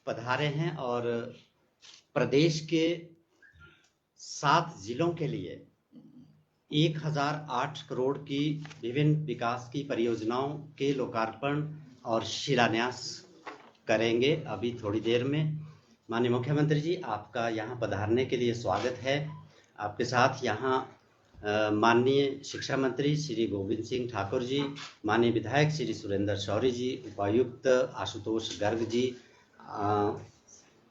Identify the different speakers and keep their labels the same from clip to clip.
Speaker 1: पधारे हैं और प्रदेश के 7 जिलों के लिए 1008 करोड़ की विभिन्न विकास की परियोजनाओं के लोकार्पण और शिलान्यास करेंगे अभी थोड़ी देर में। माननीय मुख्यमंत्री जी, आपका यहाँ पधारने के लिए स्वागत है। आपके साथ यहाँ माननीय शिक्षा मंत्री श्री गोविंद सिंह ठाकुर जी, माननीय विधायक श्री सुरेंद्र शौरी जी, उपायुक्त आशुतोष गर्ग जी,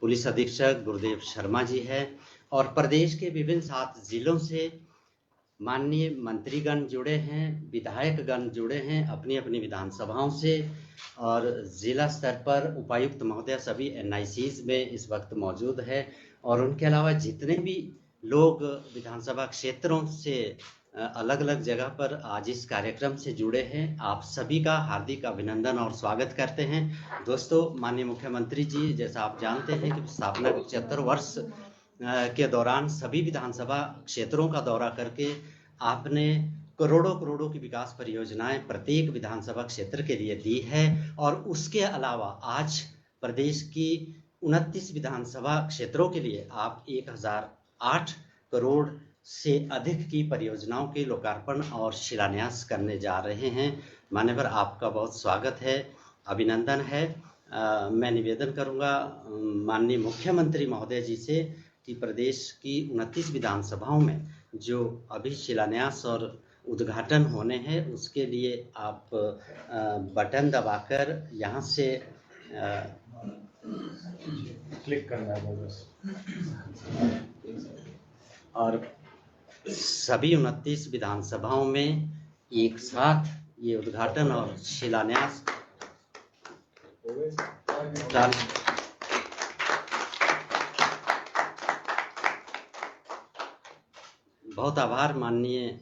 Speaker 1: पुलिस अधीक्षक गुरुदेव शर्मा जी है और प्रदेश के विभिन्न 7 जिलों से माननीय मंत्रीगण जुड़े हैं, विधायकगण जुड़े हैं अपनी अपनी विधानसभाओं से, और जिला स्तर पर उपायुक्त महोदय सभी NICs में इस वक्त मौजूद है और उनके अलावा जितने भी लोग विधानसभा क्षेत्रों से अलग अलग जगह पर आज इस कार्यक्रम से जुड़े हैं, आप सभी का हार्दिक अभिनंदन और स्वागत करते हैं। दोस्तों, माननीय मुख्यमंत्री जी, जैसा आप जानते हैं कि स्थापना के 75 वर्ष के दौरान सभी विधानसभा क्षेत्रों का दौरा करके आपने करोड़ों करोड़ों की विकास परियोजनाएं प्रत्येक विधानसभा क्षेत्र के लिए दी है और उसके अलावा आज प्रदेश की 29 विधानसभा क्षेत्रों के लिए आप 1008 करोड़ से अधिक की परियोजनाओं के लोकार्पण और शिलान्यास करने जा रहे हैं। माननीय, आपका बहुत स्वागत है, अभिनंदन है। मैं निवेदन करूंगा माननीय मुख्यमंत्री महोदय जी से कि प्रदेश की 29 विधानसभाओं में जो अभी शिलान्यास और उद्घाटन होने हैं उसके लिए आप बटन दबाकर यहाँ से
Speaker 2: क्लिक करना है बस,
Speaker 1: और सभी 29 विधानसभाओं में एक साथ ये उद्घाटन और शिलान्यास बहुत आभार माननीय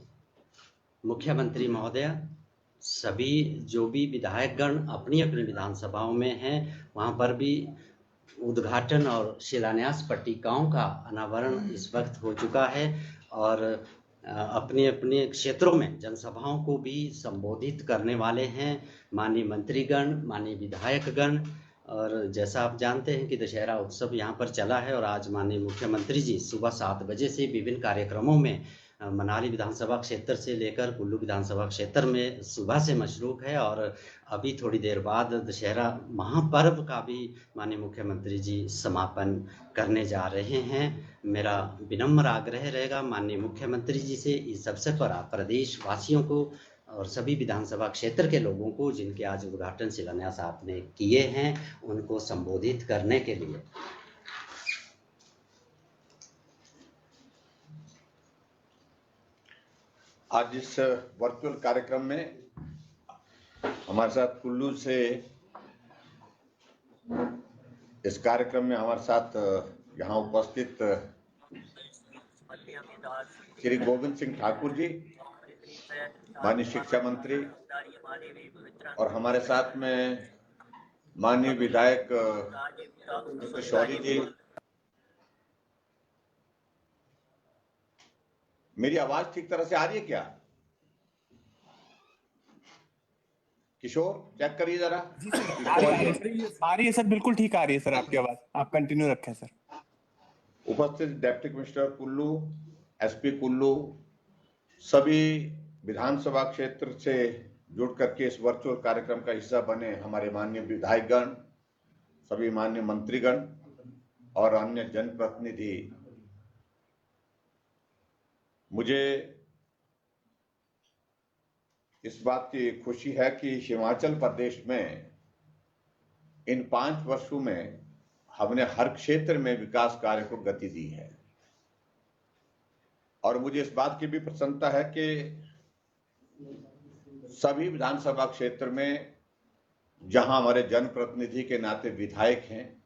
Speaker 1: मुख्यमंत्री महोदय। सभी जो भी विधायकगण अपनी अपनी विधानसभाओं में हैं वहां पर भी उद्घाटन और शिलान्यास पट्टिकाओं का अनावरण इस वक्त हो चुका है और अपने अपने क्षेत्रों में जनसभाओं को भी संबोधित करने वाले हैं माननीय मंत्रीगण, माननीय विधायकगण। और जैसा आप जानते हैं कि दशहरा उत्सव यहाँ पर चला है और आज माननीय मुख्यमंत्री जी सुबह 7 बजे से विभिन्न कार्यक्रमों में मनाली विधानसभा क्षेत्र से लेकर कुल्लू विधानसभा क्षेत्र में सुबह से मशरूफ है और अभी थोड़ी देर बाद दशहरा महापर्व का भी माननीय मुख्यमंत्री जी समापन करने जा रहे हैं। मेरा विनम्र आग्रह रहेगा माननीय मुख्यमंत्री जी से इस अवसर पर आप प्रदेश वासियों को और सभी विधानसभा क्षेत्र के लोगों को जिनके आज उद्घाटन शिलान्यास आपने किए हैं उनको संबोधित करने के लिए।
Speaker 3: आज इस वर्चुअल कार्यक्रम में हमारे साथ कुल्लू से इस कार्यक्रम में हमारे साथ यहाँ उपस्थित श्री गोविंद सिंह ठाकुर जी, माननीय शिक्षा मंत्री, और हमारे साथ में माननीय विधायक शौरी जी। मेरी आवाज ठीक तरह से आ रही है क्या? किशोर, चेक करिए जरा।
Speaker 4: आ रही है सर, बिल्कुल ठीक आ रही है सर आपकी आवाज, आप कंटिन्यू रखें सर।
Speaker 3: उपस्थित deputy commissioner Kullu, SP Kullu, सभी विधानसभा क्षेत्र से जुड़ करके इस वर्चुअल कार्यक्रम का हिस्सा बने हमारे माननीय विधायकगण, सभी माननीय मंत्रीगण और अन्य जनप्रतिनिधि, मुझे इस बात की खुशी है कि हिमाचल प्रदेश में इन 5 वर्षों में हमने हर क्षेत्र में विकास कार्य को गति दी है और मुझे इस बात की भी प्रसन्नता है कि सभी विधानसभा क्षेत्र में जहां हमारे जनप्रतिनिधि के नाते विधायक हैं,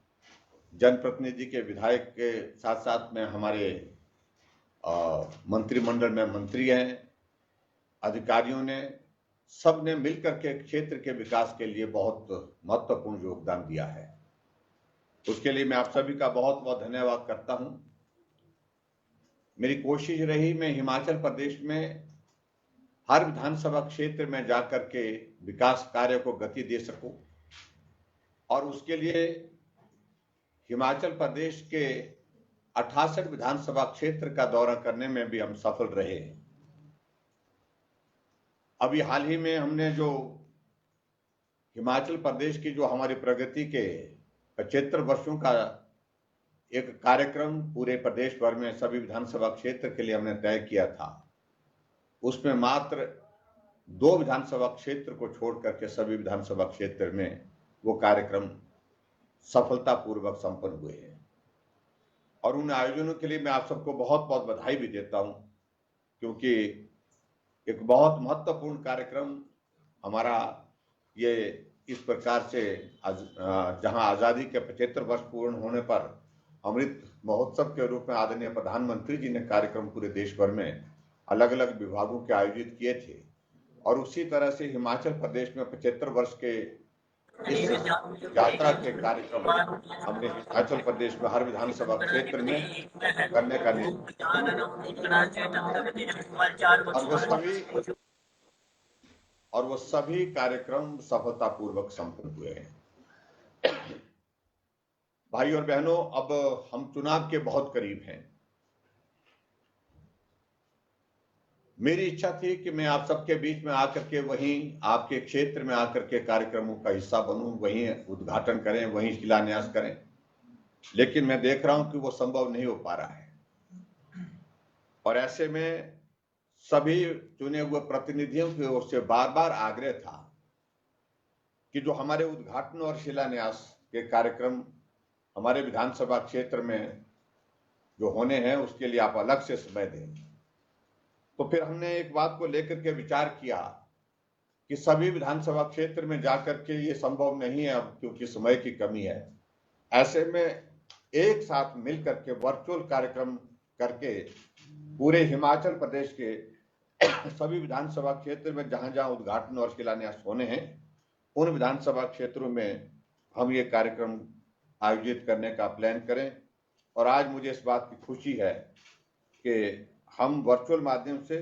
Speaker 3: जनप्रतिनिधि के विधायक के साथ साथ में हमारे मंत्रिमंडल में मंत्री हैं, अधिकारियों ने, सब ने मिलकर के क्षेत्र के विकास के लिए बहुत महत्वपूर्ण योगदान दिया है। उसके लिए मैं आप सभी का बहुत बहुत धन्यवाद करता हूं। मेरी कोशिश रही मैं हिमाचल प्रदेश में हर विधानसभा क्षेत्र में जाकर के विकास कार्य को गति दे सकूं और उसके लिए हिमाचल प्रदेश के 68 विधानसभा क्षेत्र का दौरा करने में भी हम सफल रहे। अभी हाल ही में हमने जो हिमाचल प्रदेश की जो हमारी प्रगति के 75 वर्षों का एक कार्यक्रम पूरे प्रदेश भर में सभी विधानसभा क्षेत्र के लिए हमने तय किया था, उसमें मात्र 2 विधानसभा क्षेत्र को छोड़ करके सभी विधानसभा क्षेत्र में वो कार्यक्रम सफलतापूर्वक संपन्न हुए हैं। और उन आयोजनों के लिए मैं आप सबको बहुत बहुत बधाई भी देता हूं, क्योंकि एक बहुत महत्वपूर्ण कार्यक्रम हमारा ये इस प्रकार से जहां आजादी के 75 वर्ष पूर्ण होने पर अमृत महोत्सव के रूप में आदरणीय प्रधानमंत्री जी ने कार्यक्रम पूरे देश भर में अलग अलग विभागों के आयोजित किए थे, और उसी तरह से हिमाचल प्रदेश में 75 वर्ष के इस यात्रा के कार्यक्रम हमने हिमाचल प्रदेश में हर विधानसभा क्षेत्र में करने का और वो सभी कार्यक्रम सफलतापूर्वक संपन्न हुए हैं। भाई और बहनों, अब हम चुनाव के बहुत करीब हैं। मेरी इच्छा थी कि मैं आप सबके बीच में आकर के वहीं आपके क्षेत्र में आकर के कार्यक्रमों का हिस्सा बनूं, वहीं उद्घाटन करें, वहीं शिलान्यास करें, लेकिन मैं देख रहा हूं कि वो संभव नहीं हो पा रहा है। और ऐसे में सभी चुने हुए प्रतिनिधियों की ओर से बार बार आग्रह था कि जो हमारे उद्घाटन और शिलान्यास के कार्यक्रम हमारे विधानसभा क्षेत्र में जो होने हैं उसके लिए आप अलग से समय दें। तो फिर हमने एक बात को लेकर के विचार किया कि सभी विधानसभा क्षेत्र में जाकर के ये संभव नहीं है अब, क्योंकि समय की कमी है। ऐसे में एक साथ मिल करके वर्चुअल कार्यक्रम करके पूरे हिमाचल प्रदेश के सभी विधानसभा क्षेत्र में जहां जहां उद्घाटन और शिलान्यास होने हैं उन विधानसभा क्षेत्रों में हम ये कार्यक्रम आयोजित करने का प्लान करें। और आज मुझे इस बात की खुशी है कि हम वर्चुअल माध्यम से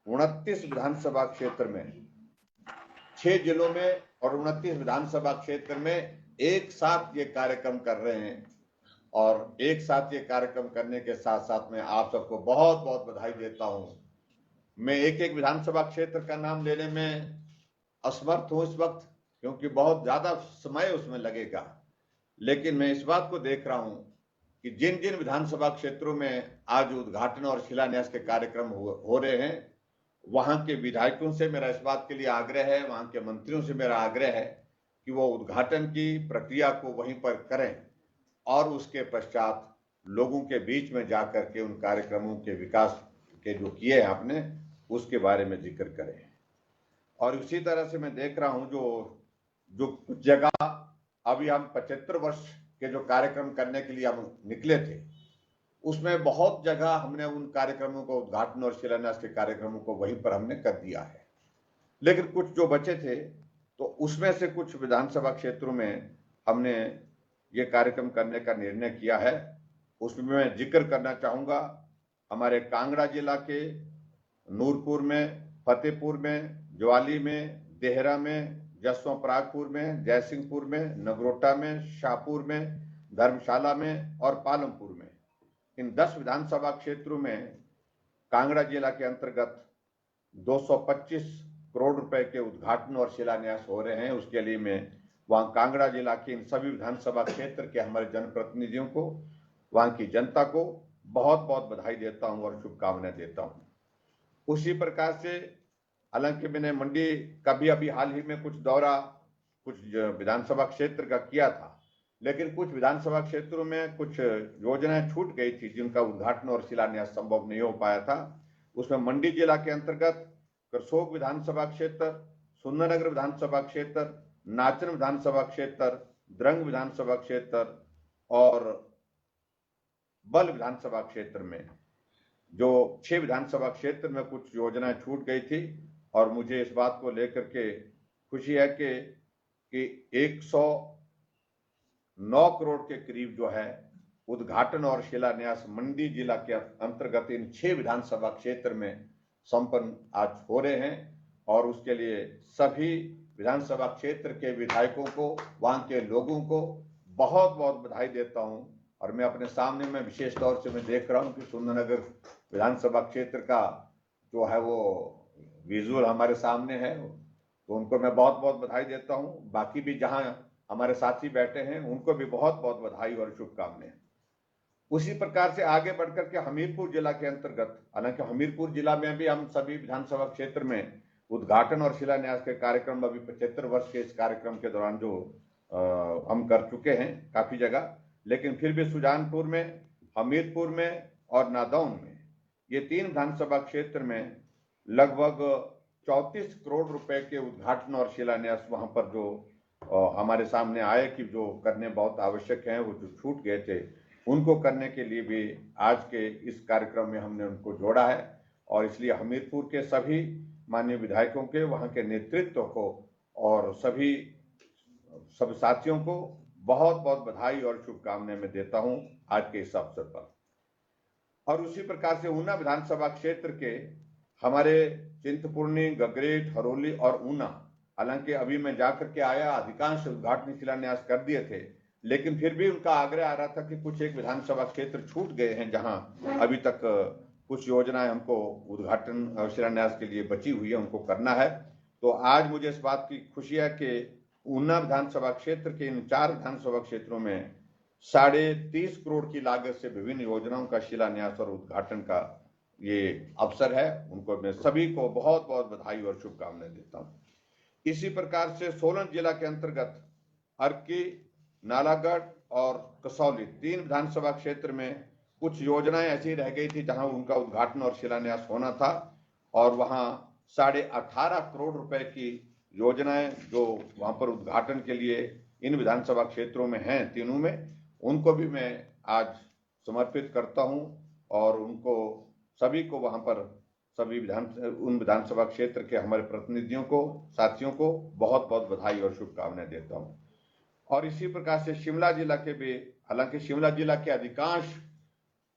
Speaker 3: 29 विधानसभा क्षेत्र में 6 जिलों में और 29 विधानसभा क्षेत्र में एक साथ ये कार्यक्रम कर रहे हैं। और एक साथ ये कार्यक्रम करने के साथ साथ मैं आप सबको बहुत बहुत बधाई देता हूं। मैं एक एक विधानसभा क्षेत्र का नाम लेने में असमर्थ हूं इस वक्त, क्योंकि बहुत ज्यादा समय उसमें लगेगा, लेकिन मैं इस बात को देख रहा हूं कि जिन जिन विधानसभा क्षेत्रों में आज उद्घाटन और शिलान्यास के कार्यक्रम हो रहे हैं, वहां के विधायकों से मेरा इस बात के लिए आग्रह है, वहां के मंत्रियों से मेरा आग्रह है कि वो उद्घाटन की प्रक्रिया को वहीं पर करें और उसके पश्चात लोगों के बीच में जाकर के उन कार्यक्रमों के विकास के जो किए हैं आपने उसके बारे में जिक्र करें। और इसी तरह से मैं देख रहा हूं जो कुछ जगह अभी हम 75 वर्ष के जो कार्यक्रम करने के लिए हम निकले थे, उसमें बहुत जगह हमने उन कार्यक्रमों को उद्घाटन और शिलान्यास के कार्यक्रमों को वहीं पर हमने कर दिया है। लेकिन कुछ जो बचे थे तो उसमें से कुछ विधानसभा क्षेत्रों में हमने ये कार्यक्रम करने का निर्णय किया है। उसमें मैं जिक्र करना चाहूंगा हमारे कांगड़ा जिला के नूरपुर में, फतेहपुर में, ज्वाली में, देहरा में, जसों परागपुर में, जयसिंहपुर में, नगरोटा में, शाहपुर में, धर्मशाला में और पालमपुर में। इन 10 विधानसभा क्षेत्रों में कांगड़ा जिला के अंतर्गत 225 करोड़ रुपए के उद्घाटन और शिलान्यास हो रहे हैं। उसके लिए मैं वहां कांगड़ा जिला के इन सभी विधानसभा क्षेत्र के हमारे जनप्रतिनिधियों को, वहां की जनता को बहुत बहुत बधाई देता हूं और शुभकामनाएं देता हूं। उसी प्रकार से हालांकि मैंने मंडी का भी अभी हाल ही में कुछ दौरा कुछ विधानसभा क्षेत्र का किया था, लेकिन कुछ विधानसभा क्षेत्रों में कुछ योजनाएं छूट गई थी जिनका उद्घाटन और शिलान्यास संभव नहीं हो पाया था। उसमें मंडी जिला के अंतर्गत करसोग विधानसभा क्षेत्र, सुंदरनगर विधानसभा क्षेत्र, नाचन विधानसभा क्षेत्र, द्रंग विधानसभा क्षेत्र और बल विधानसभा क्षेत्र में जो 6 विधानसभा क्षेत्र में कुछ योजनाएं छूट गई थी। और मुझे इस बात को लेकर के खुशी है कि 109 करोड़ के करीब जो है उद्घाटन और शिलान्यास मंडी जिला के अंतर्गत इन 6 विधानसभा क्षेत्र में संपन्न आज हो रहे हैं। और उसके लिए सभी विधानसभा क्षेत्र के विधायकों को, वहां के लोगों को बहुत बहुत बधाई देता हूं। और मैं अपने सामने में विशेष तौर से मैं देख रहा हूं कि सुंदरनगर विधानसभा क्षेत्र का जो है वो विजुअल हमारे सामने है, तो उनको मैं बहुत बहुत बधाई देता हूं। बाकी भी जहां हमारे साथी बैठे हैं उनको भी बहुत बहुत बधाई और शुभकामनाएं। उसी प्रकार से आगे बढ़कर के हमीरपुर जिला के अंतर्गत, हालांकि हमीरपुर जिला में भी हम सभी विधानसभा क्षेत्र में उद्घाटन और शिलान्यास के कार्यक्रम अभी 75 वर्ष के इस कार्यक्रम के दौरान जो हम कर चुके हैं काफी जगह, लेकिन फिर भी सुजानपुर में, हमीरपुर में और नादौन में, ये 3 विधानसभा क्षेत्र में लगभग 34 करोड़ रुपए के उद्घाटन और शिलान्यास वहां पर जो हमारे सामने आए कि जो करने बहुत आवश्यक है, वो जो छूट गए थे उनको करने के लिए भी आज के इस कार्यक्रम में हमने उनको जोड़ा है। और इसलिए हमीरपुर के सभी माननीय विधायकों के, वहां के नेतृत्व को और सभी सब साथियों को बहुत बहुत बधाई और शुभकामनाएं मैं देता हूं आज के इस अवसर पर। और उसी प्रकार से ऊना विधानसभा क्षेत्र के हमारे चिंतपूर्णी, गगरेट, हरोली और ऊना, हालांकि अभी मैं जाकर के आया, अधिकांश उद्घाटन शिलान्यास कर दिए थे, लेकिन फिर भी उनका आग्रह आ रहा था कि कुछ एक विधानसभा क्षेत्र छूट गए हैं जहां अभी तक कुछ योजनाएं हमको उद्घाटन और शिलान्यास के लिए बची हुई है, उनको करना है। तो आज मुझे इस बात की खुशी है कि ऊना विधानसभा क्षेत्र के इन 4 विधानसभा क्षेत्रों में 30.5 करोड़ की लागत से विभिन्न योजनाओं का शिलान्यास और उद्घाटन का ये अवसर है। उनको मैं सभी को बहुत बहुत बधाई और शुभकामनाएं देता हूं। इसी प्रकार से सोलन जिला के अंतर्गत अर्की, नालागढ़ और कसौली 3 विधानसभा क्षेत्र में कुछ योजनाएं ऐसी रह गई थी जहां उनका उद्घाटन और शिलान्यास होना था, और वहां 18.5 करोड़ रुपए की योजनाएं जो वहां पर उद्घाटन के लिए इन विधानसभा क्षेत्रों में हैं, तीनों में, उनको भी मैं आज समर्पित करता हूं। और उनको सभी को वहां पर सभी उन विधानसभा क्षेत्र के हमारे प्रतिनिधियों को, साथियों को बहुत बहुत बधाई और शुभकामनाएं देता हूं। और इसी प्रकार से शिमला जिला के भी, हालांकि शिमला जिला के अधिकांश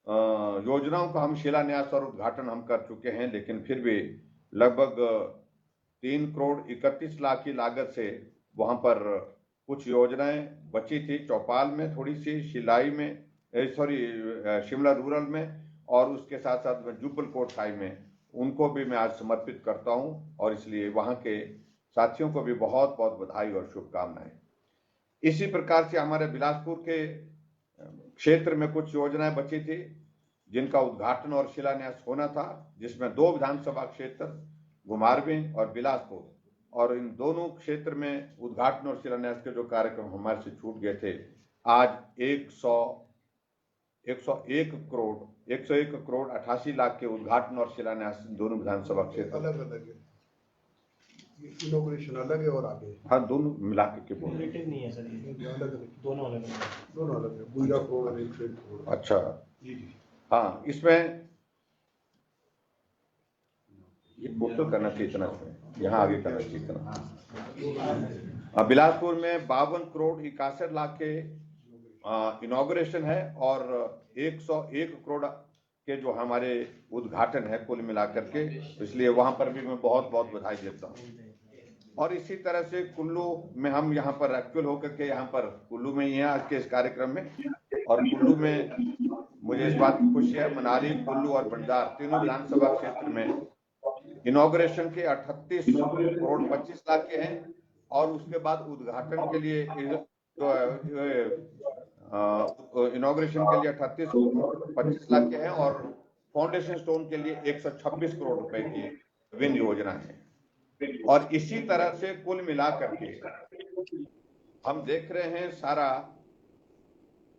Speaker 3: योजनाओं का हम शिलान्यास और उद्घाटन हम कर चुके हैं, लेकिन फिर भी लगभग 3 करोड़ 31 लाख की लागत से वहां पर कुछ योजनाएं बची थी। चौपाल में थोड़ी सी, शिलाई में, शिमला रूरल में, और उसके साथ साथ में जुब्बल कोटखाई में, उनको भी मैं आज समर्पित करता हूं। और इसलिए वहां के साथियों को भी बहुत बहुत बधाई और शुभकामनाएं। इसी प्रकार से हमारे बिलासपुर के क्षेत्र में कुछ योजनाएं बची थी जिनका उद्घाटन और शिलान्यास होना था, जिसमें 2 विधानसभा क्षेत्र, घुमारवीं और बिलासपुर, और इन दोनों क्षेत्र में उद्घाटन और शिलान्यास के जो कार्यक्रम हमारे से छूट गए थे, आज 101 करोड़ 88 लाख के उद्घाटन और शिलान्यास दोनों विधानसभा क्षेत्र
Speaker 5: अलग अलग है, इनॉग्रेशन अलग है और आगे,
Speaker 3: हाँ दोनों मिला के बोल रहे
Speaker 2: रिलेटेड नहीं है सर, ये
Speaker 5: अलग अलग,
Speaker 2: दोनों अलग अलग
Speaker 5: दोनों अलग है, 12 करोड़ और 101 करोड़।
Speaker 3: अच्छा,
Speaker 2: जी जी।
Speaker 3: हाँ, इसमें ये पोर्टल करना चाहिए इतना, इसमें यहाँ आगे करना चाहिए इतना। बिलासपुर में 52 करोड़ 61 लाख के इनॉग्रेशन है, और 101 करोड़ के जो हमारे उद्घाटन है कुल मिलाकर के, इसलिए वहां पर भी मैं बहुत बहुत बधाई देता हूँ। और इसी तरह से कुल्लू में हम यहाँ पर एक्चुअल होकर के यहाँ पर कुल्लू में ही हैं आज के इस कार्यक्रम में, और कुल्लू में मुझे इस बात की खुशी है, मनाली, कुल्लू और बंजार तीनों विधानसभा क्षेत्र में इनॉग्रेशन के 38 करोड़ 25 लाख के हैं, और उसके बाद उद्घाटन के लिए इनॉग्रेशन के लिए 38 करोड़ 25 लाख के हैं, और फाउंडेशन स्टोन के लिए 126 करोड़ रुपए की विभिन्न योजना है। और इसी तरह से कुल मिलाकर के हम देख रहे हैं सारा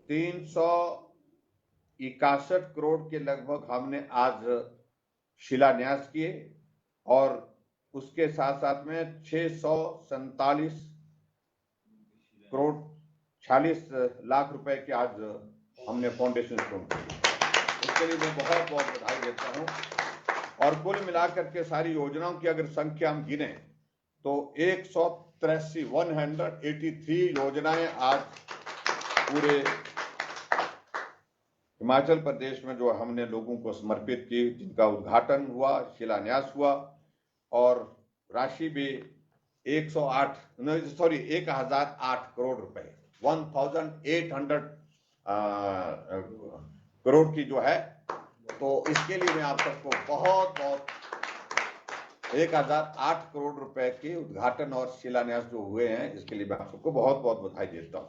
Speaker 3: 361 करोड़ के लगभग हमने आज शिलान्यास किए, और उसके साथ साथ में 647 करोड़ 46 लाख रुपए के आज हमने फाउंडेशन स्टोन किए। उसके लिए मैं बहुत बहुत बधाई देता हूं। और कुल मिलाकर के सारी योजनाओं की अगर संख्या हम गिने तो 183 योजनाएं आज पूरे हिमाचल प्रदेश में जो हमने लोगों को समर्पित की, जिनका उद्घाटन हुआ, शिलान्यास हुआ, और राशि भी 1008 करोड़ रुपए 1800 करोड़ की जो है, तो इसके लिए मैं आप सबको बहुत बहुत 1008 करोड़ रुपए के उद्घाटन और शिलान्यास जो हुए हैं, इसके लिए मैं आप सबको बहुत बहुत बधाई देता हूं।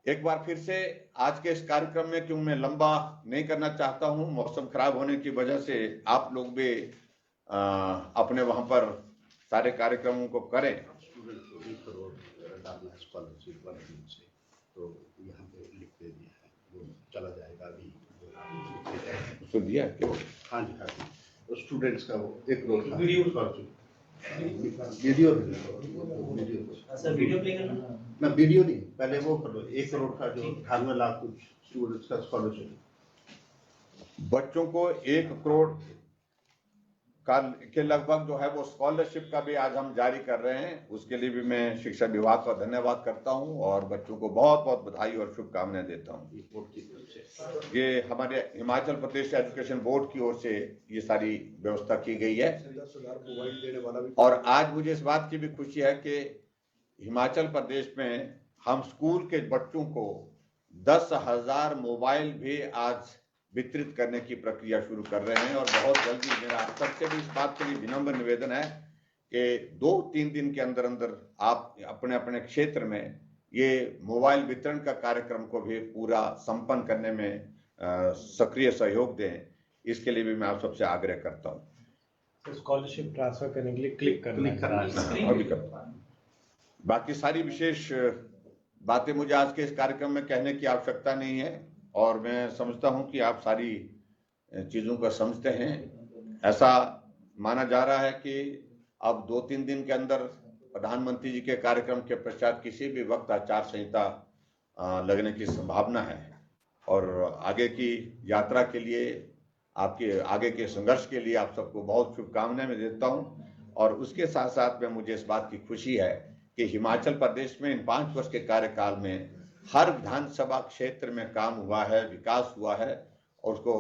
Speaker 3: एक बार फिर से आज के इस कार्यक्रम में, क्यों मैं लंबा नहीं करना चाहता हूं, मौसम खराब होने की वजह से आप लोग भी अपने वहां पर सारे कार्यक्रमों को करें।
Speaker 2: स्टूडेंट को 1 करोड़ डालना स्कॉलरशिप वाले से, तो यहाँ पे लिख दे दिया है, वो चला जाएगा अभी।
Speaker 3: उसको दिया है क्यों?
Speaker 2: हाँ जी, हाँ जी, तो स्टूडेंट्स का वो 1 करोड़ का video video
Speaker 6: sir video play करना
Speaker 2: ना, वीडियो नहीं, पहले वो कर लो 1 करोड़ का जो 98 लाख कुछ स्टूडेंट्स का स्कॉलरशिप।
Speaker 3: बच्चों को 1 करोड़ का के लगभग जो है वो स्कॉलरशिप का भी आज हम जारी कर रहे हैं। उसके लिए भी मैं शिक्षा विभाग का धन्यवाद करता हूं और बच्चों को बहुत बहुत बधाई और शुभकामनाएं देता हूं। ये हमारे हिमाचल प्रदेश एजुकेशन बोर्ड की ओर से ये सारी व्यवस्था की गई है।
Speaker 5: 10,000 मोबाइल देने वाला भी,
Speaker 3: और आज मुझे इस बात की भी खुशी है कि हिमाचल प्रदेश में हम स्कूल के बच्चों को 10,000 मोबाइल भी आज वितरित करने की प्रक्रिया शुरू कर रहे हैं। और बहुत जल्दी मेरा आप सबसे भी इस बात के लिए विनम्र निवेदन है कि 2-3 दिन के अंदर अंदर आप अपने अपने क्षेत्र में ये मोबाइल वितरण का कार्यक्रम को भी पूरा संपन्न करने में सक्रिय सहयोग दें। इसके लिए भी मैं आप सबसे आग्रह करता हूँ।
Speaker 7: स्कॉलरशिप ट्रांसफर करने के लिए क्लिक करना है।
Speaker 3: अभी करता हूँ। बाकी सारी विशेष बातें मुझे आज के इस कार्यक्रम में कहने की आवश्यकता नहीं है और मैं समझता हूं कि आप सारी चीजों को समझते हैं। ऐसा माना जा रहा है कि अब 2-3 दिन के अंदर प्रधानमंत्री जी के कार्यक्रम के पश्चात किसी भी वक्त आचार संहिता लगने की संभावना है और आगे की यात्रा के लिए, आपके आगे के संघर्ष के लिए आप सबको बहुत शुभकामनाएं मैं देता हूं। और उसके साथ साथ में मुझे इस बात की खुशी है कि हिमाचल प्रदेश में इन 5 वर्ष के कार्यकाल में हर विधानसभा क्षेत्र में काम हुआ है, विकास हुआ है और उसको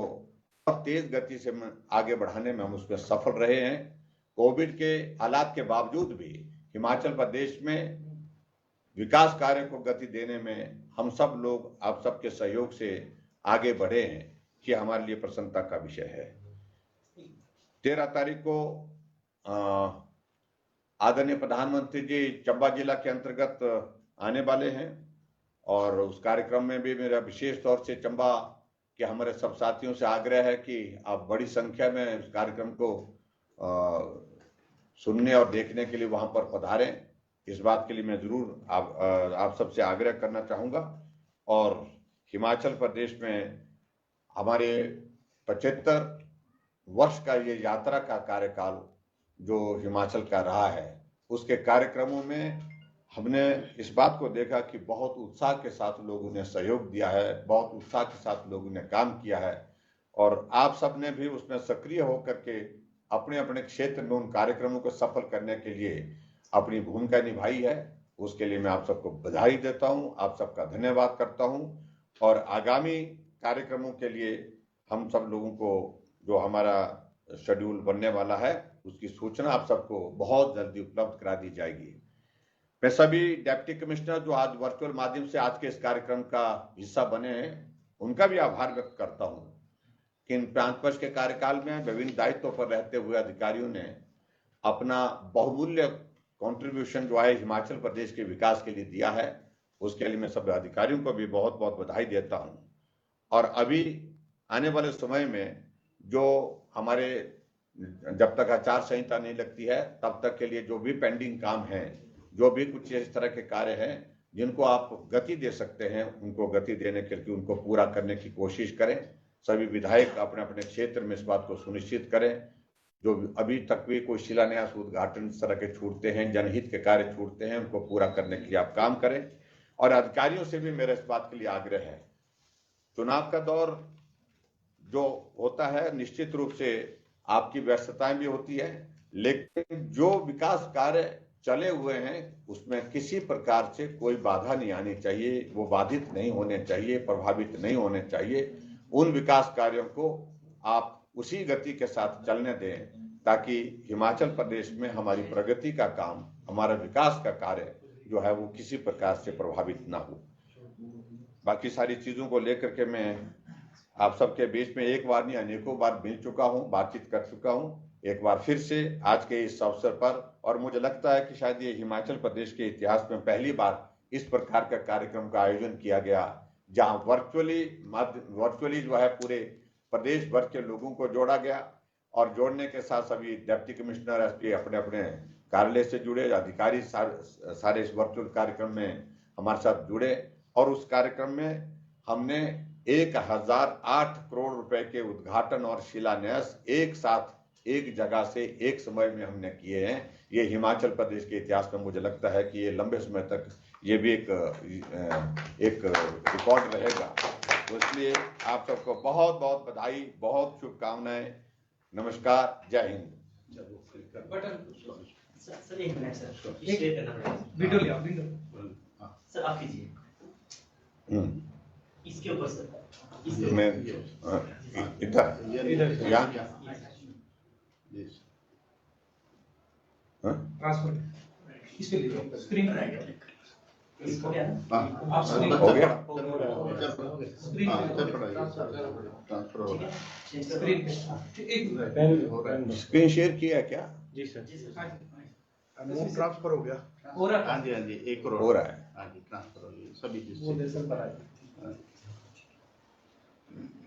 Speaker 3: और तेज गति से आगे बढ़ाने में हम उसमें सफल रहे हैं। कोविड के हालात के बावजूद भी हिमाचल प्रदेश में विकास कार्य को गति देने में हम सब लोग आप सबके सहयोग से आगे बढ़े हैं कि हमारे लिए प्रसन्नता का विषय है। 13 तारीख को आदरणीय प्रधानमंत्री जी चंबा जिला के अंतर्गत आने वाले हैं और उस कार्यक्रम में भी मेरा विशेष तौर से चंबा के हमारे सब साथियों से आग्रह है कि आप बड़ी संख्या में उस कार्यक्रम को सुनने और देखने के लिए वहां पर पधारें। इस बात के लिए मैं जरूर आप सबसे आग्रह करना चाहूंगा। और हिमाचल प्रदेश में हमारे 75 वर्ष का ये यात्रा का कार्यकाल जो हिमाचल का रहा है, उसके कार्यक्रमों में हमने इस बात को देखा कि बहुत उत्साह के साथ लोगों ने सहयोग दिया है, बहुत उत्साह के साथ लोगों ने काम किया है और आप सब ने भी उसमें सक्रिय होकर के अपने अपने क्षेत्र में उन कार्यक्रमों को सफल करने के लिए अपनी भूमिका निभाई है। उसके लिए मैं आप सबको बधाई देता हूं, आप सबका धन्यवाद करता हूं और आगामी कार्यक्रमों के लिए हम सब लोगों को जो हमारा शेड्यूल बनने वाला है उसकी सूचना आप सबको बहुत जल्दी उपलब्ध करा दी जाएगी। मैं सभी डिप्टी कमिश्नर जो आज वर्चुअल माध्यम से आज के इस कार्यक्रम का हिस्सा बने हैं उनका भी आभार व्यक्त करता हूं कि इन 5 वर्ष के कार्यकाल में विभिन्न दायित्वों पर रहते हुए अधिकारियों ने अपना बहुमूल्य कंट्रीब्यूशन जो है हिमाचल प्रदेश के विकास के लिए दिया है। उसके लिए मैं सब अधिकारियों को भी बहुत बहुत बधाई देता हूं। और अभी आने वाले समय में जो हमारे जब तक आचार संहिता नहीं लगती है तब तक के लिए जो भी पेंडिंग काम है, जो भी कुछ इस तरह के कार्य हैं जिनको आप गति दे सकते हैं, उनको गति देने के लिए उनको पूरा करने की कोशिश करें। सभी विधायक अपने अपने क्षेत्र में इस बात को सुनिश्चित करें। जो अभी तक भी कोई शिलान्यास उद्घाटन इस तरह के छूटते हैं, जनहित के कार्य छूटते हैं, उनको पूरा करने के लिए आप काम करें। और अधिकारियों से भी मेरा इस बात के लिए आग्रह है, चुनाव का दौर जो होता है निश्चित रूप से आपकी व्यस्तताएं भी होती है, लेकिन जो विकास कार्य चले हुए हैं उसमें किसी प्रकार से कोई बाधा नहीं आनी चाहिए, वो बाधित नहीं होने चाहिए, प्रभावित नहीं होने चाहिए। उन विकास कार्यों को आप उसी गति के साथ चलने दें ताकि हिमाचल प्रदेश में हमारी प्रगति का काम, हमारा विकास का कार्य जो है वो किसी प्रकार से प्रभावित ना हो। बाकी सारी चीजों को लेकर के मैं आप सबके बीच में एक बार नहीं अनेकों बार मिल चुका हूं, बातचीत कर चुका हूं। एक बार फिर से आज के इस अवसर पर, और मुझे लगता है कि शायद ये हिमाचल प्रदेश के इतिहास में पहली बार इस प्रकार का कार्यक्रम का आयोजन किया गया, जहां वर्चुअली जो है पूरे प्रदेश भर के लोगों को जोड़ा गया, और जोड़ने के साथ सभी डिप्टी कमिश्नर, एसपी अपने अपने कार्यालय से जुड़े, अधिकारी सारे इस वर्चुअल कार्यक्रम में हमारे साथ जुड़े, और उस कार्यक्रम में हमने 1008 करोड़ रुपए के उद्घाटन और शिलान्यास एक साथ एक जगह से एक समय में हमने किए हैं। ये हिमाचल प्रदेश के इतिहास में मुझे लगता है कि ये लंबे समय तक ये भी एक रिकॉर्ड रहेगा। तो इसलिए आप सबको बहुत बहुत बधाई, बहुत शुभकामनाएं। नमस्कार, जय हिंद।
Speaker 6: सर एक मिनट सर, शेयर करना पड़ेगा। वीडियो ले आओ, वीडियो सर आप कीजिए इसके ऊपर सर,
Speaker 3: मैं इधर यहाँ
Speaker 6: ट्रांसफर इस पे ले लो, स्क्रीन पर आएगा इसको क्या आप
Speaker 3: हो गया।
Speaker 6: स्क्रीन
Speaker 2: ट्रांसफर हो रहा है।
Speaker 6: स्क्रीन पे
Speaker 3: स्क्रीन शेयर किया क्या?
Speaker 7: जी सर।
Speaker 2: अमाउंट ट्रांसफर हो गया।
Speaker 6: हो रहा
Speaker 2: हाँ जी, हाँ जी, 1 करोड़
Speaker 3: हो रहा है।
Speaker 2: हाँ जी, ट्रांसफर हो गया सभी
Speaker 7: वो
Speaker 2: डिस्ट्रिक्ट।
Speaker 7: लेसन पर आए।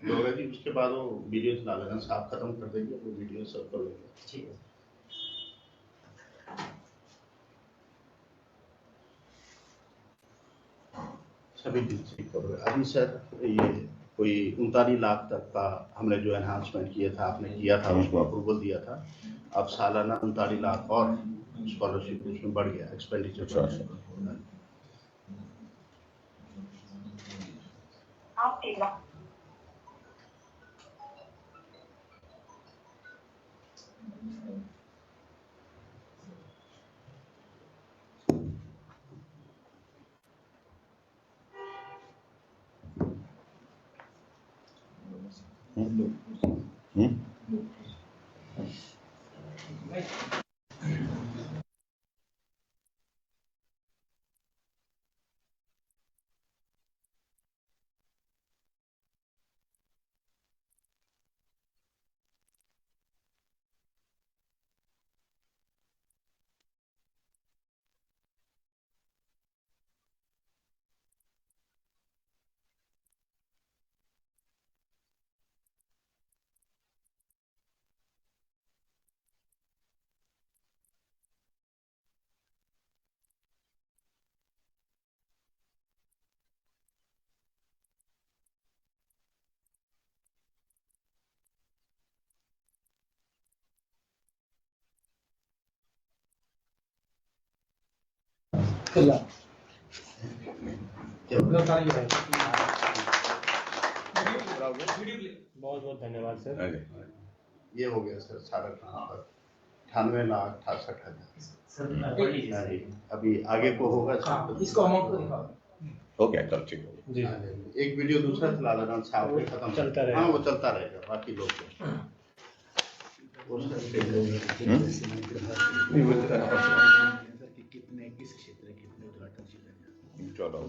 Speaker 2: होगा जी, उसके बाद वो वीडियो चला लेना, साफ खत्म कर देंगे, वो वीडियो सब कर लेंगे।
Speaker 6: ठीक है।
Speaker 2: सभी डिस्ट्रिक्ट कवर है। अभी सर ये कोई 39 लाख तक का हमने जो एनहांसमेंट किया था, आपने किया था, उसको अप्रूवल दिया था। अब सालाना 39 लाख और स्कॉलरशिप उसमें बढ़ गया, एक्सपेंडिचर बढ़ गया।
Speaker 7: बहुत बहुत धन्यवाद सर।
Speaker 2: ये हो गया सर सारा ट्रांसफर 98,68,000।
Speaker 6: सर
Speaker 2: अभी आगे को होगा
Speaker 6: इसको अमाउंट को दिखाओ।
Speaker 3: हो गया, चल ठीक हो गया।
Speaker 7: जी
Speaker 2: एक वीडियो दूसरा चला लेना, साफ में खत्म
Speaker 7: चलता रहेगा।
Speaker 2: हाँ, वो चलता रहेगा, बाकी लोग
Speaker 5: कितने किस क्षेत्र कितने उद्घाटन
Speaker 3: चलो।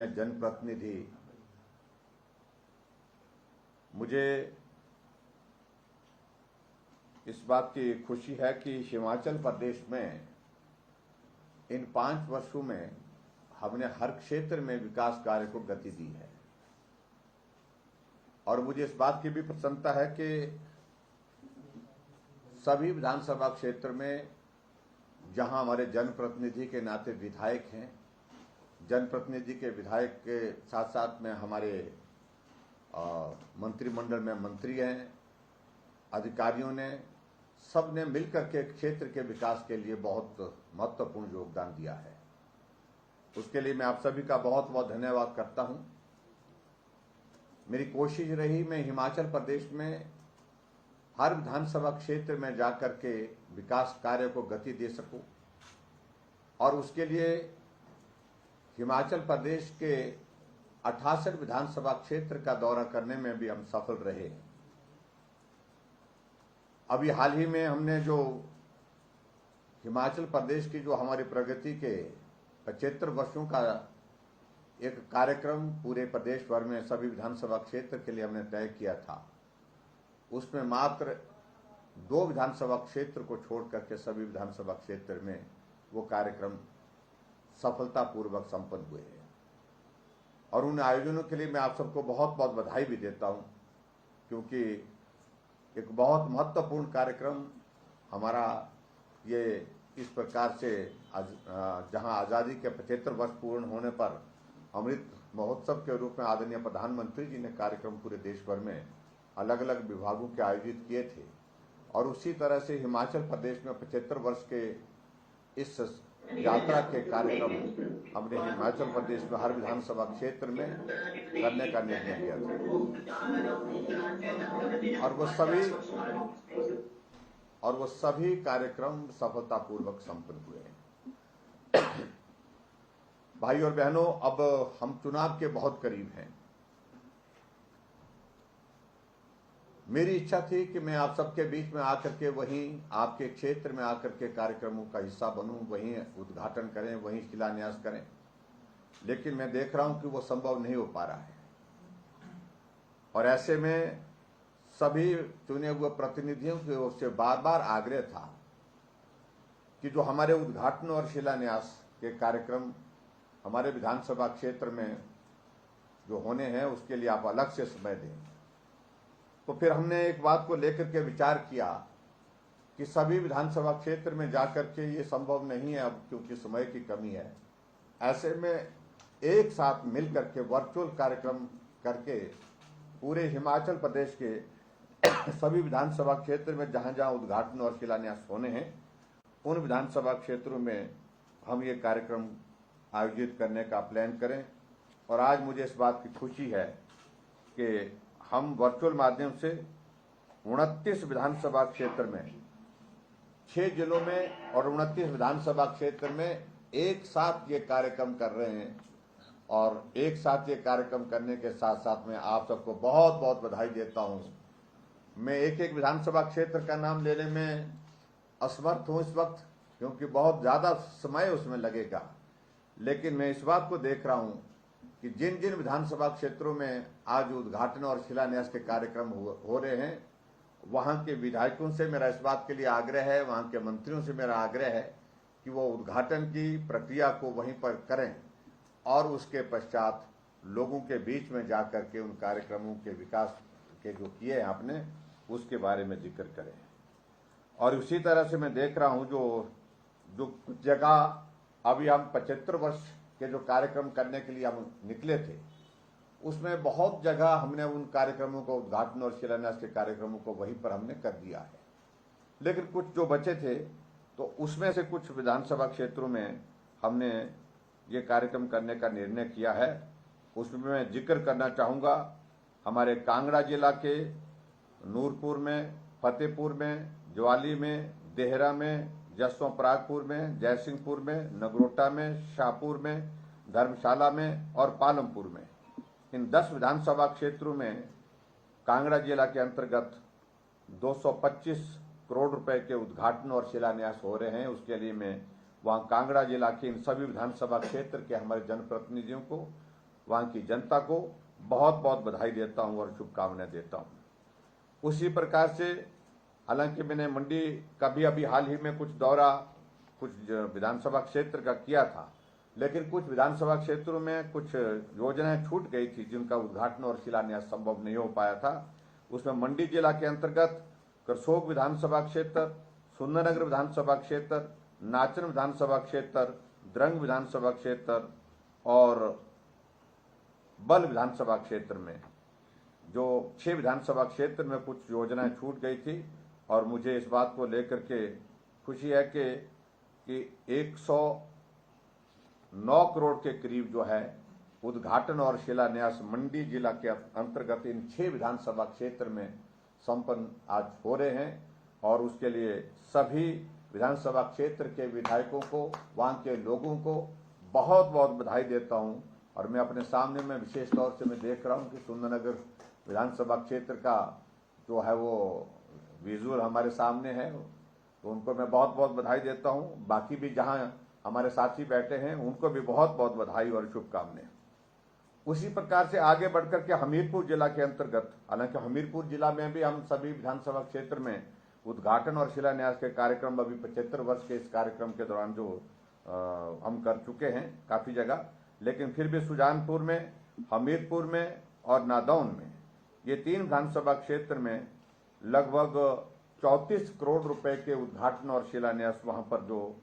Speaker 3: जनप्रतिनिधि, मुझे इस बात की खुशी है कि हिमाचल प्रदेश में इन 5 वर्षों में हमने हर क्षेत्र में विकास कार्य को गति दी है। और मुझे इस बात की भी प्रसन्नता है कि सभी विधानसभा क्षेत्र में जहां हमारे जनप्रतिनिधि के नाते विधायक हैं, जनप्रतिनिधि के विधायक के साथ साथ में हमारे मंत्रिमंडल में मंत्री हैं, अधिकारियों ने, सब ने मिलकर के क्षेत्र के विकास के लिए बहुत महत्वपूर्ण योगदान दिया है। उसके लिए मैं आप सभी का बहुत बहुत धन्यवाद करता हूं। मेरी कोशिश रही मैं हिमाचल प्रदेश में हर विधानसभा क्षेत्र में जाकर के विकास कार्य को गति दे सकूं, और उसके लिए हिमाचल प्रदेश के 68 विधानसभा क्षेत्र का दौरा करने में भी हम सफल रहे। अभी हाल ही में हमने जो हिमाचल प्रदेश की जो हमारी प्रगति के 75 वर्षों का एक कार्यक्रम पूरे प्रदेश भर में सभी विधानसभा क्षेत्र के लिए हमने तय किया था, उसमें मात्र 2 विधानसभा क्षेत्र को छोड़ करके सभी विधानसभा क्षेत्र में वो कार्यक्रम सफलतापूर्वक संपन्न हुए हैं। और उन आयोजनों के लिए मैं आप सबको बहुत बहुत बधाई भी देता हूं, क्योंकि एक बहुत महत्वपूर्ण कार्यक्रम हमारा ये इस प्रकार से जहां आज़ादी के 75 वर्ष पूर्ण होने पर अमृत महोत्सव के रूप में आदरणीय प्रधानमंत्री जी ने कार्यक्रम पूरे देश भर में अलग अलग विभागों के आयोजित किए थे, और उसी तरह से हिमाचल प्रदेश में 75 वर्ष के इस यात्रा के कार्यक्रम हमने हिमाचल प्रदेश में हर विधानसभा क्षेत्र में करने का निर्णय लिया था, और वो सभी कार्यक्रम सफलतापूर्वक संपन्न हुए हैं। भाई और बहनों, अब हम चुनाव के बहुत करीब हैं। मेरी इच्छा थी कि मैं आप सबके बीच में आकर के वहीं आपके क्षेत्र में आकर के कार्यक्रमों का हिस्सा बनूं, वहीं उद्घाटन करें, वहीं शिलान्यास करें, लेकिन मैं देख रहा हूं कि वो संभव नहीं हो पा रहा है। और ऐसे में सभी चुने हुए प्रतिनिधियों की ओर से बार बार आग्रह था कि जो हमारे उद्घाटन और शिलान्यास के कार्यक्रम हमारे विधानसभा क्षेत्र में जो होने हैं उसके लिए आप अलग से समय दें। तो फिर हमने एक बात को लेकर के विचार किया कि सभी विधानसभा क्षेत्र में जाकर के ये संभव नहीं है अब, क्योंकि समय की कमी है। ऐसे में एक साथ मिल करके वर्चुअल कार्यक्रम करके पूरे हिमाचल प्रदेश के सभी विधानसभा क्षेत्र में जहां जहां उद्घाटन और शिलान्यास होने हैं उन विधानसभा क्षेत्रों में हम ये कार्यक्रम आयोजित करने का प्लान करें। और आज मुझे इस बात की खुशी है कि हम वर्चुअल माध्यम से 29 विधानसभा क्षेत्र में 6 जिलों में और 29 विधानसभा क्षेत्र में एक साथ ये कार्यक्रम कर रहे हैं। और एक साथ ये कार्यक्रम करने के साथ साथ में आप सबको बहुत बहुत बधाई देता हूं। मैं एक एक विधानसभा क्षेत्र का नाम लेने में असमर्थ हूं इस वक्त, क्योंकि बहुत ज़्यादा समय उसमें लगेगा, लेकिन मैं इस बात को देख रहा हूं कि जिन जिन विधानसभा क्षेत्रों में आज उद्घाटन और शिलान्यास के कार्यक्रम हो रहे हैं, वहां के विधायकों से मेरा इस बात के लिए आग्रह है, वहां के मंत्रियों से मेरा आग्रह है कि वो उद्घाटन की प्रक्रिया को वहीं पर करें और उसके पश्चात लोगों के बीच में जाकर के उन कार्यक्रमों के विकास के जो किए हैं आपने उसके बारे में जिक्र करें। और उसी तरह से मैं देख रहा हूं जो कुछ जगह अभी हम 75 वर्ष के जो कार्यक्रम करने के लिए हम निकले थे, उसमें बहुत जगह हमने उन कार्यक्रमों को उद्घाटन और शिलान्यास के कार्यक्रमों को वहीं पर हमने कर दिया है। लेकिन कुछ जो बचे थे तो उसमें से कुछ विधानसभा क्षेत्रों में हमने ये कार्यक्रम करने का निर्णय किया है। उसमें मैं जिक्र करना चाहूँगा हमारे कांगड़ा जिला के नूरपुर में, फतेहपुर में, ज्वाली में, देहरा में, जसों परागपुर में, जयसिंहपुर में, नगरोटा में, शाहपुर में, धर्मशाला में और पालमपुर में। इन 10 विधानसभा क्षेत्रों में कांगड़ा जिला के अंतर्गत 225 करोड़ रुपए के उद्घाटन और शिलान्यास हो रहे हैं। उसके लिए मैं वहां कांगड़ा जिला के इन सभी विधानसभा क्षेत्र के हमारे जनप्रतिनिधियों को वहाँ की जनता को बहुत बहुत बधाई देता हूँ और शुभकामनाएं देता हूँ। उसी प्रकार से हालांकि मैंने मंडी का भी अभी हाल ही में कुछ दौरा कुछ विधानसभा क्षेत्र का किया था, लेकिन कुछ विधानसभा क्षेत्रों में कुछ योजनाएं छूट गई थी जिनका उद्घाटन और शिलान्यास संभव नहीं हो पाया था। उसमें मंडी जिला के अंतर्गत करसोग विधानसभा क्षेत्र, सुंदरनगर विधानसभा क्षेत्र, नाचन विधानसभा क्षेत्र, द्रंग विधानसभा क्षेत्र और बल विधानसभा क्षेत्र में जो 6 विधानसभा क्षेत्र में कुछ योजनाएं छूट गई थी और मुझे इस बात को लेकर के खुशी है कि 109 करोड़ के करीब जो है उद्घाटन और शिलान्यास मंडी जिला के अंतर्गत इन 6 विधानसभा क्षेत्र में संपन्न आज हो रहे हैं और उसके लिए सभी विधानसभा क्षेत्र के विधायकों को, वहां के लोगों को बहुत बहुत बधाई देता हूं। और मैं अपने सामने में विशेष तौर से मैं देख रहा हूं कि सुंदरनगर विधानसभा क्षेत्र का जो है वो विजुअल हमारे सामने है, तो उनको मैं बहुत बहुत बधाई देता हूं। बाकी भी जहां हमारे साथी बैठे हैं उनको भी बहुत बहुत बधाई और शुभकामनाएं। उसी प्रकार से आगे बढ़कर के हमीरपुर जिला के अंतर्गत, हालांकि हमीरपुर जिला में भी हम सभी विधानसभा क्षेत्र में उद्घाटन और शिलान्यास के कार्यक्रम अभी 75 वर्ष के इस कार्यक्रम के दौरान जो हम कर चुके हैं काफी जगह, लेकिन फिर भी सुजानपुर में, हमीरपुर में और नादौन में ये 3 विधानसभा क्षेत्र में लगभग 34 करोड़ रुपए के उद्घाटन और शिलान्यास वहां पर जो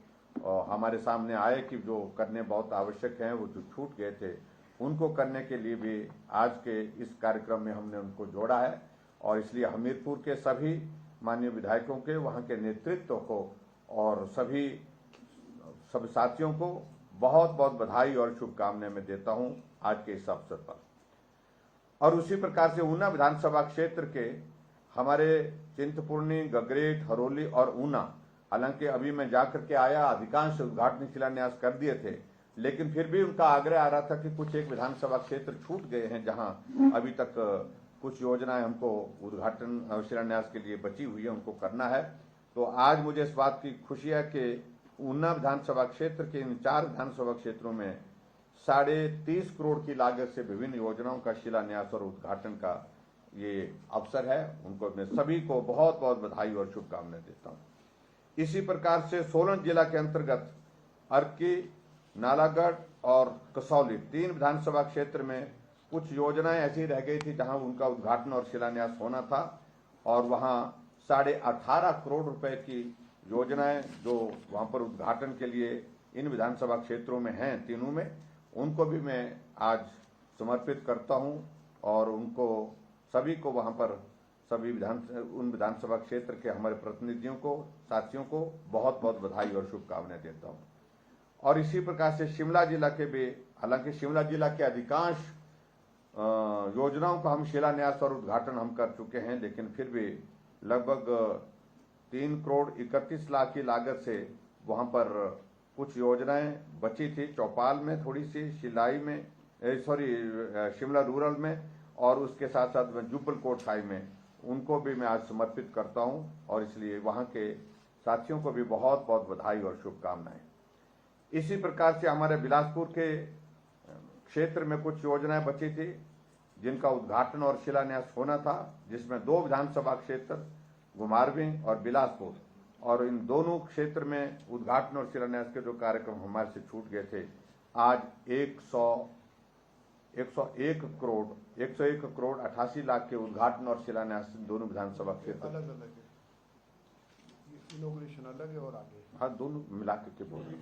Speaker 3: हमारे सामने आए कि जो करने बहुत आवश्यक हैं, वो जो छूट गए थे उनको करने के लिए भी आज के इस कार्यक्रम में हमने उनको जोड़ा है। और इसलिए हमीरपुर के सभी माननीय विधायकों के, वहां के नेतृत्व को और सभी सब साथियों को बहुत बहुत बधाई और शुभकामनाएं मैं देता हूं आज के इस अवसर पर। और उसी प्रकार से ऊना विधानसभा क्षेत्र के हमारे चिंतपूर्णी, गगरेट, हरोली और ऊना, हालांकि अभी मैं जाकर के आया, अधिकांश उद्घाटन शिलान्यास कर दिए थे, लेकिन फिर भी उनका आग्रह आ रहा था कि कुछ एक विधानसभा क्षेत्र छूट गए हैं जहां अभी तक कुछ योजनाएं हमको उद्घाटन और शिलान्यास के लिए बची हुई है, उनको करना है। तो आज मुझे इस बात की खुशी है कि ऊना विधानसभा क्षेत्र के इन 4 विधानसभा क्षेत्रों में 30.5 करोड़ की लागत से विभिन्न योजनाओं का शिलान्यास और उद्घाटन का ये अवसर है। उनको मैं सभी को बहुत बहुत बधाई और शुभकामनाएं देता हूं। इसी प्रकार से सोलन जिला के अंतर्गत अर्की, नालागढ़ और कसौली 3 विधानसभा क्षेत्र में कुछ योजनाएं ऐसी रह गई थी जहां उनका उद्घाटन और शिलान्यास होना था और वहां 18.5 करोड़ रुपए की योजनाएं जो वहां पर उद्घाटन के लिए इन विधानसभा क्षेत्रों में हैं, तीनों में, उनको भी मैं आज समर्पित करता हूं और उनको सभी को वहां पर सभी उन विधानसभा क्षेत्र के हमारे प्रतिनिधियों को, साथियों को बहुत बहुत बधाई और शुभकामनाएं देता हूं। और इसी प्रकार से शिमला जिला के भी, हालांकि शिमला जिला के अधिकांश योजनाओं का हम शिलान्यास और उद्घाटन हम कर चुके हैं, लेकिन फिर भी लगभग 3 करोड़ 31 लाख की लागत से वहां पर कुछ योजनाएं बची थी। चौपाल में थोड़ी सी, शिलाई में, शिमला रूरल में और उसके साथ साथ जुब्बल कोटखाई में, उनको भी मैं आज समर्पित करता हूं और इसलिए वहां के साथियों को भी बहुत बहुत बधाई और शुभकामनाएं। इसी प्रकार से हमारे बिलासपुर के क्षेत्र में कुछ योजनाएं बची थी जिनका उद्घाटन और शिलान्यास होना था, जिसमें 2 विधानसभा क्षेत्र घुमारवीं और बिलासपुर, और इन दोनों क्षेत्र में उद्घाटन और शिलान्यास के जो कार्यक्रम हमारे से छूट गए थे, आज 101 करोड़ 88 लाख के उद्घाटन और शिलान्यास दोनों विधानसभा क्षेत्र
Speaker 8: अलग अलग है, इनॉग्रेशन अलग है और आगे,
Speaker 3: हाँ दोनों मिला के बोल रहे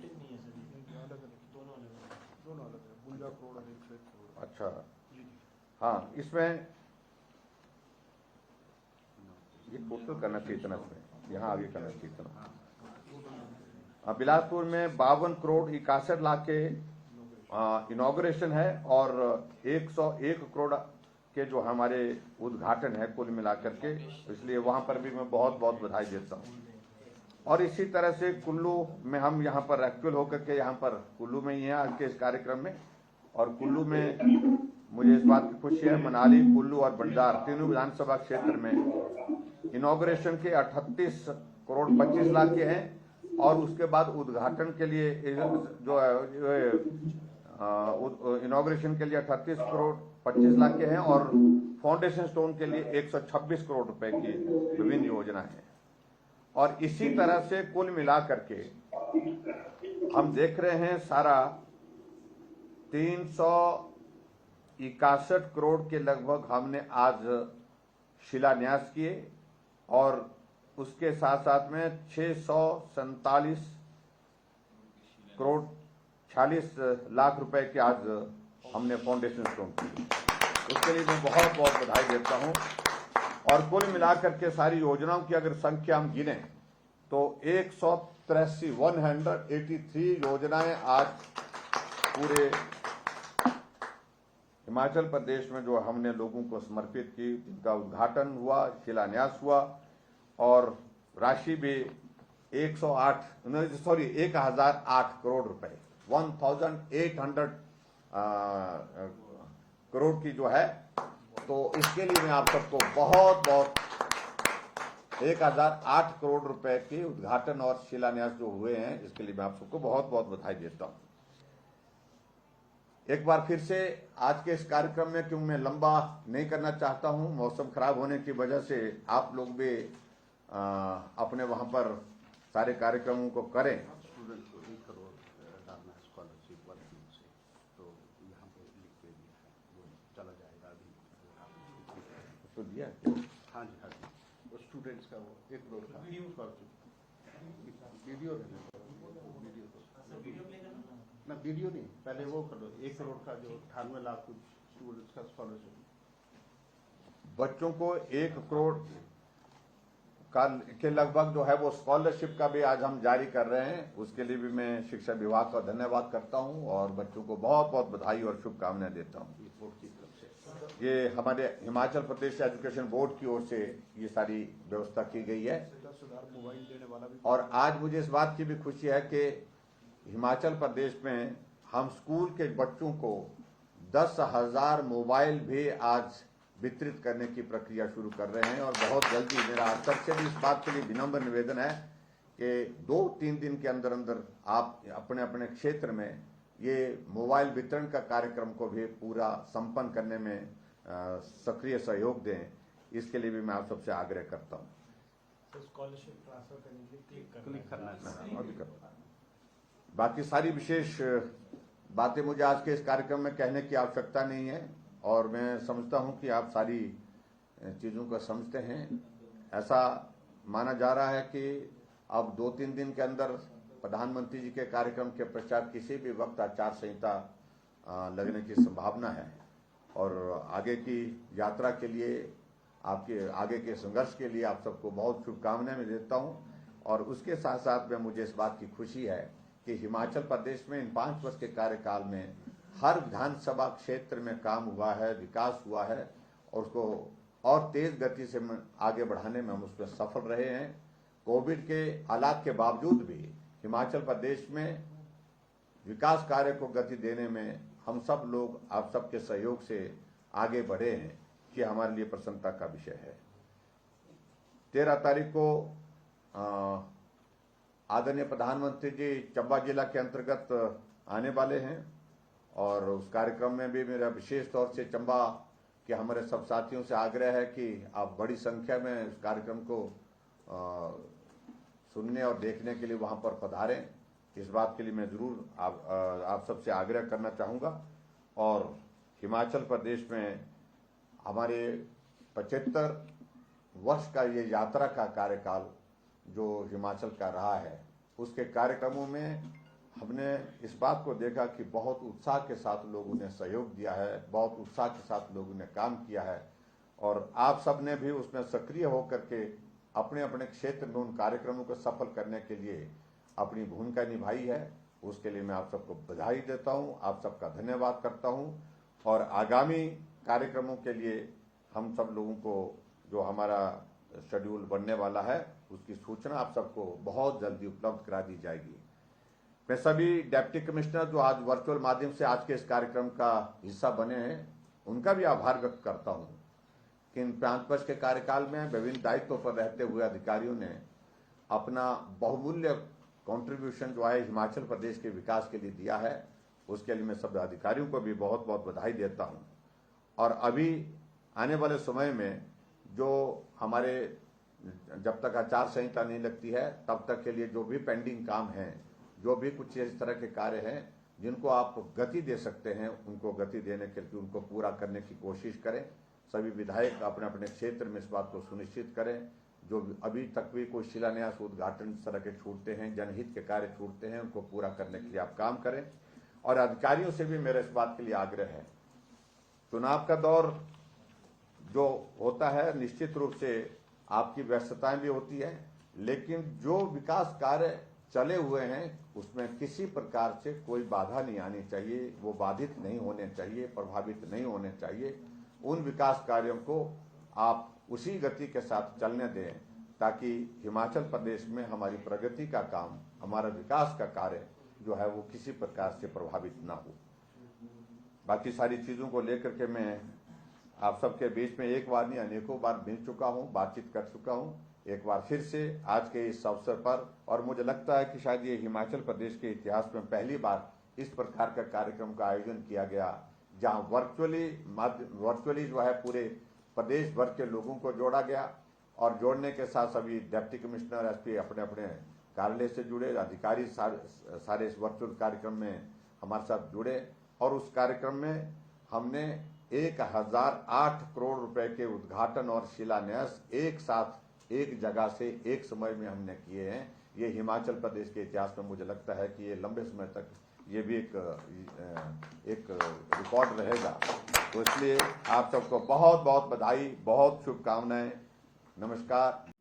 Speaker 8: दोनों अलग है, 52 करोड़ और 101 करोड़।
Speaker 3: अच्छा, हाँ, इसमें ये टोटल करना चाहिए इतना, इसमें यहाँ आगे करना चाहिए इतना। बिलासपुर में 52 करोड़ 61 लाख के इनॉग्रेशन है और 101 करोड़ के जो हमारे उद्घाटन है कुल मिलाकर के, इसलिए वहां पर भी मैं बहुत बहुत बधाई देता हूँ। और इसी तरह से कुल्लू में हम यहाँ पर एक्चुअल होकर के यहाँ पर कुल्लू में ही हैं आज के इस कार्यक्रम में, और कुल्लू में मुझे इस बात की खुशी है, मनाली, कुल्लू और बंजार तीनों विधानसभा क्षेत्र में इनॉग्रेशन के 38 करोड़ 25 लाख के हैं और उसके बाद उद्घाटन के लिए जो इनॉग्रेशन के लिए 38 करोड़ 25 लाख के हैं और फाउंडेशन स्टोन के लिए 126 करोड़ रुपए की विभिन्न योजना है। और इसी तरह से कुल मिलाकर के हम देख रहे हैं सारा 361 करोड़ के लगभग हमने आज शिलान्यास किए और उसके साथ साथ में 647 करोड़ 46 लाख रुपए के आज हमने फाउंडेशन स्टोन किए। उसके लिए मैं बहुत बहुत बधाई देता हूं। और कुल मिलाकर के सारी योजनाओं की अगर संख्या हम गिने तो 183 योजनाएं आज पूरे हिमाचल प्रदेश में जो हमने लोगों को समर्पित की, जिनका उद्घाटन हुआ, शिलान्यास हुआ और राशि भी 1008 करोड़ रुपए 1800 करोड़ की जो है। तो इसके लिए मैं आप सबको बहुत बहुत 1008 करोड़ रुपए के उद्घाटन और शिलान्यास जो हुए हैं, इसके लिए मैं आप सबको बहुत बहुत बधाई देता हूं। एक बार फिर से आज के इस कार्यक्रम में, क्योंकि मैं लंबा नहीं करना चाहता हूं, मौसम खराब होने की वजह से आप लोग भी अपने वहां पर सारे कार्यक्रमों को करें।
Speaker 2: स्टूडेंट को 1 करोड़ डालना है स्कॉलरशिप वर्किंग से, तो यहाँ पे लिख के दिया है, वो चला जाएगा अभी।
Speaker 3: तो दिया
Speaker 2: हाँ जी, वो स्टूडेंट्स का वो 1 करोड़ का स्कॉलरशिप वीडियो ना, वीडियो नहीं, पहले वो कर दो 1 करोड़ का जो 98 लाख कुछ स्टूडेंट्स का स्कॉलरशिप।
Speaker 3: बच्चों को 1 करोड़ का के लगभग जो है वो स्कॉलरशिप का भी आज हम जारी कर रहे हैं। उसके लिए भी मैं शिक्षा विभाग का धन्यवाद करता हूं और बच्चों को बहुत बहुत बधाई और शुभकामनाएं देता हूं। ये हमारे हिमाचल प्रदेश एजुकेशन बोर्ड की ओर से ये सारी व्यवस्था की गई है। और आज मुझे इस बात की भी खुशी है कि हिमाचल प्रदेश में हम स्कूल के बच्चों को 10,000 मोबाइल भी आज वितरित करने की प्रक्रिया शुरू कर रहे हैं। और बहुत जल्दी मेरा आप सबसे भी इस बात के लिए विनम्र निवेदन है कि 2-3 दिन के अंदर अंदर आप अपने अपने क्षेत्र में ये मोबाइल वितरण का कार्यक्रम को भी पूरा संपन्न करने में सक्रिय सहयोग दें। इसके लिए भी मैं आप सबसे आग्रह करता हूँ।
Speaker 7: स्कॉलरशिप ट्रांसफर करने के लिए क्लिक करना है।
Speaker 3: बाकी सारी विशेष बातें मुझे आज के इस कार्यक्रम में कहने की आवश्यकता नहीं है और मैं समझता हूं कि आप सारी चीज़ों को समझते हैं। ऐसा माना जा रहा है कि अब 2-3 दिन के अंदर प्रधानमंत्री जी के कार्यक्रम के पश्चात किसी भी वक्त आचार संहिता लगने की संभावना है और आगे की यात्रा के लिए, आपके आगे के संघर्ष के लिए आप सबको बहुत शुभकामनाएं मैं देता हूं। और उसके साथ साथ में मुझे इस बात की खुशी है कि हिमाचल प्रदेश में इन 5 वर्ष के कार्यकाल में हर विधानसभा क्षेत्र में काम हुआ है, विकास हुआ है और उसको और तेज गति से आगे बढ़ाने में हम उसमें सफल रहे हैं। कोविड के हालात के बावजूद भी हिमाचल प्रदेश में विकास कार्य को गति देने में हम सब लोग आप सबके सहयोग से आगे बढ़े हैं, कि हमारे लिए प्रसन्नता का विषय है। 13 तारीख को आदरणीय प्रधानमंत्री जी चंबा जिला के अंतर्गत आने वाले हैं और उस कार्यक्रम में भी मेरा विशेष तौर से चंबा के हमारे सब साथियों से आग्रह है कि आप बड़ी संख्या में इस कार्यक्रम को सुनने और देखने के लिए वहां पर पधारें। इस बात के लिए मैं जरूर आप सबसे आग्रह करना चाहूँगा। और हिमाचल प्रदेश में हमारे 75 वर्ष का ये यात्रा का कार्यकाल जो हिमाचल का रहा है, उसके कार्यक्रमों में हमने इस बात को देखा कि बहुत उत्साह के साथ लोगों ने सहयोग दिया है, बहुत उत्साह के साथ लोगों ने काम किया है और आप सब ने भी उसमें सक्रिय होकर के अपने अपने क्षेत्र में उन कार्यक्रमों को सफल करने के लिए अपनी भूमिका निभाई है। उसके लिए मैं आप सबको बधाई देता हूं, आप सबका धन्यवाद करता हूं और आगामी कार्यक्रमों के लिए हम सब लोगों को जो हमारा शेड्यूल बनने वाला है उसकी सूचना आप सबको बहुत जल्दी उपलब्ध करा दी जाएगी। मैं सभी डिप्टी कमिश्नर जो आज वर्चुअल माध्यम से आज के इस कार्यक्रम का हिस्सा बने हैं उनका भी आभार व्यक्त करता हूं कि इन 5 वर्ष के कार्यकाल में विभिन्न दायित्वों पर रहते हुए अधिकारियों ने अपना बहुमूल्य कंट्रीब्यूशन जो है हिमाचल प्रदेश के विकास के लिए दिया है उसके लिए मैं सब अधिकारियों को भी बहुत बहुत बधाई देता हूं। और अभी आने वाले समय में जो हमारे जब तक आचार संहिता नहीं लगती है तब तक के लिए जो भी पेंडिंग काम हैं, जो भी कुछ इस तरह के कार्य हैं जिनको आप गति दे सकते हैं, उनको गति देने के लिए उनको पूरा करने की कोशिश करें। सभी विधायक अपने अपने क्षेत्र में इस बात को सुनिश्चित करें। जो अभी तक भी कोई शिलान्यास उद्घाटन इस तरह के छूटते हैं, जनहित के कार्य छूटते हैं, उनको पूरा करने के लिए आप काम करें। और अधिकारियों से भी मेरा इस बात के लिए आग्रह है, चुनाव का दौर जो होता है निश्चित रूप से आपकी व्यस्तताएं भी होती है, लेकिन जो विकास कार्य चले हुए हैं उसमें किसी प्रकार से कोई बाधा नहीं आनी चाहिए, वो बाधित नहीं होने चाहिए, प्रभावित नहीं होने चाहिए। उन विकास कार्यों को आप उसी गति के साथ चलने दें ताकि हिमाचल प्रदेश में हमारी प्रगति का काम, हमारा विकास का कार्य जो है वो किसी प्रकार से प्रभावित ना हो। बाकी सारी चीजों को लेकर के मैं आप सबके बीच में एक बार नहीं अनेकों बार मिल चुका हूं, बातचीत कर चुका हूं। एक बार फिर से आज के इस अवसर पर, और मुझे लगता है कि शायद ये हिमाचल प्रदेश के इतिहास में पहली बार इस प्रकार का कार्यक्रम का आयोजन किया गया जहां वर्चुअली जो है पूरे प्रदेश भर के लोगों को जोड़ा गया। और जोड़ने के साथ सभी डिप्टी कमिश्नर, एसपी अपने अपने कार्यालय से जुड़े, अधिकारी सारे इस वर्चुअल कार्यक्रम में हमारे साथ जुड़े। और उस कार्यक्रम में हमने 1008 करोड़ रुपए के उद्घाटन और शिलान्यास एक साथ एक जगह से एक समय में हमने किए हैं। ये हिमाचल प्रदेश के इतिहास में मुझे लगता है कि ये लंबे समय तक ये भी एक रिकॉर्ड रहेगा। तो इसलिए आप सबको बहुत बहुत बधाई, बहुत शुभकामनाएं। नमस्कार।